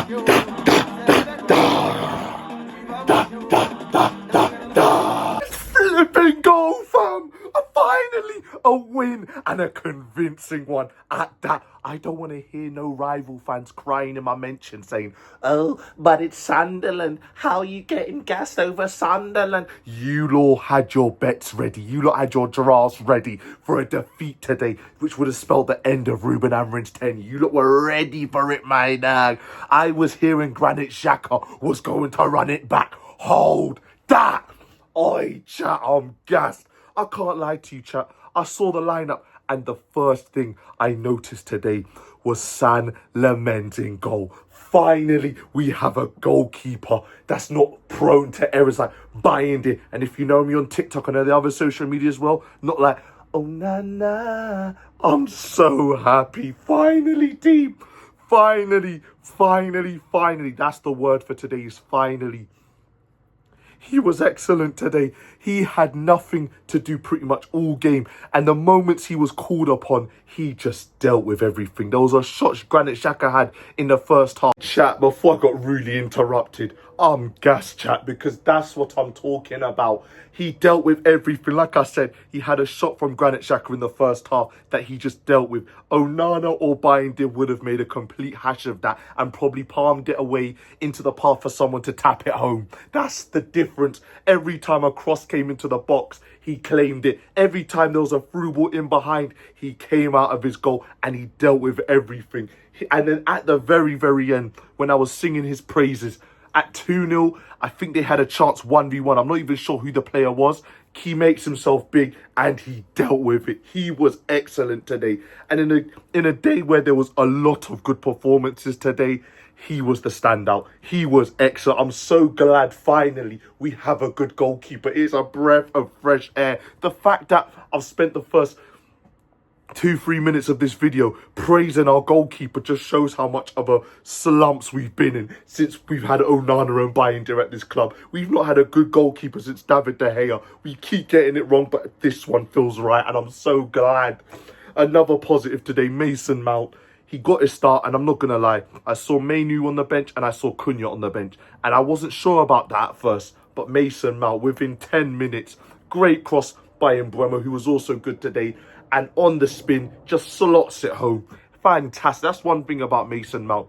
Flipping goal, fam! Finally, a win and a convincing one at that. I don't want to hear no rival fans crying in my mention saying, "Oh, but it's Sunderland. How are you getting gassed over Sunderland?" You lot had your bets ready. You lot had your drafts ready for a defeat today, which would have spelled the end of Ruben Amorim's tenure. You lot were ready for it, my dog. I was hearing Granit Xhaka was going to run it back. Hold that! Oi, chat, I'm gassed. I can't lie to you, chat. I saw the lineup and the first thing I noticed today was Lammens in goal. Finally, we have a goalkeeper that's not prone to errors like buying it. And if you know me on TikTok and the other social media as well, not like, oh, nah. I'm so happy. Finally, team. Finally. That's the word for today, is finally. He was excellent today. He had nothing to do pretty much all game. And the moments he was called upon, he just dealt with everything. There was a shot Granit Xhaka had in the first half. Chat, before I got really interrupted, I'm gassed, chat, because that's what I'm talking about. He dealt with everything. Like I said, he had a shot from Granit Xhaka in the first half that he just dealt with. Onana or Bayindir would have made a complete hash of that and probably palmed it away into the path for someone to tap it home. That's the difference. Every time a cross came into the box, he claimed it. Every time there was a through ball in behind, he came out of his goal and he dealt with everything. And then at the very, very end, when I was singing his praises, at 2-0, I think they had a chance 1v1. I'm not even sure who the player was. He makes himself big and he dealt with it. He was excellent today. And in a day where there was a lot of good performances today, he was the standout. He was excellent. I'm so glad finally we have a good goalkeeper. It's a breath of fresh air. The fact that I've spent the first 2-3 minutes of this video praising our goalkeeper just shows how much of a slumps we've been in since we've had Onana and Bayindir at this club. We've not had a good goalkeeper since David De Gea. We keep getting it wrong, but this one feels right, and I'm so glad. Another positive today, Mason Mount. He got his start, and I'm not going to lie, I saw Mainu on the bench and I saw Cunha on the bench, and I wasn't sure about that at first, but Mason Mount, within 10 minutes, great cross by Mbeumo, who was also good today, and on the spin, just slots it home. Fantastic. That's one thing about Mason Mount.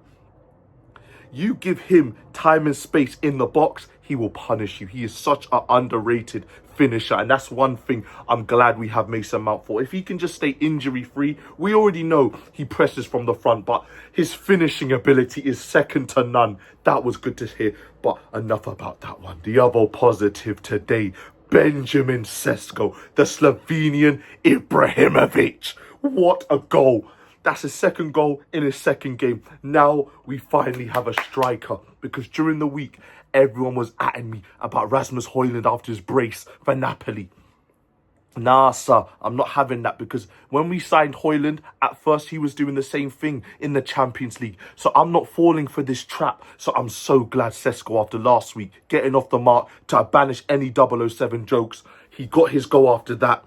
You give him time and space in the box, he will punish you. He is such an underrated finisher, and that's one thing I'm glad we have Mason Mount for. If he can just stay injury-free, we already know he presses from the front, but his finishing ability is second to none. That was good to hear, but enough about that one. The other positive today, Benjamin Sesko, the Slovenian Ibrahimovic. What a goal. That's his second goal in his second game. Now we finally have a striker, because during the week, everyone was atting me about Rasmus Højlund after his brace for Napoli. Nah, sir, I'm not having that, because when we signed Højlund, at first he was doing the same thing in the Champions League. So I'm not falling for this trap. So I'm so glad Sesko, after last week, getting off the mark to banish any 007 jokes, he got his goal after that.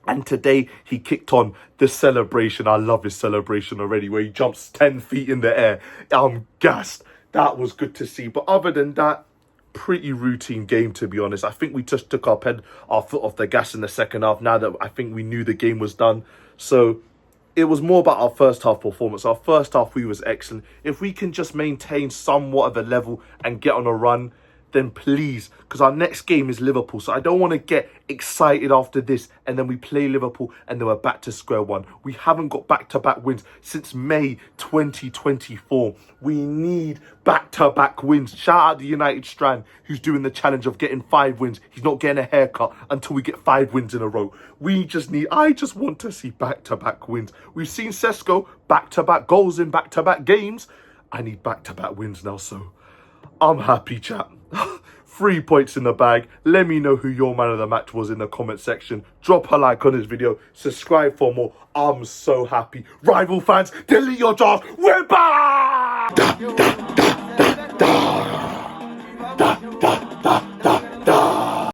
And today he kicked on the celebration. I love his celebration already, where he jumps 10 feet in the air. I'm gassed. That was good to see. But other than that, pretty routine game, to be honest. I think we just took our foot off the gas in the second half, now that I think we knew the game was done. So it was more about our first half performance. Our first half, we was excellent. If we can just maintain somewhat of a level and get on a run, then please, because our next game is Liverpool. So I don't want to get excited after this and then we play Liverpool and then we're back to square one. We haven't got back-to-back wins since May 2024. We need back-to-back wins. Shout out to United Strand, who's doing the challenge of getting 5 wins. He's not getting a haircut until we get 5 wins in a row. I just want to see back-to-back wins. We've seen Sesko back-to-back goals in back-to-back games. I need back-to-back wins now, so I'm happy, chat. 3 points in the bag. Let me know who your man of the match was in the comment section. Drop a like on this video. Subscribe for more. I'm so happy. Rival fans, delete your jars. We're back!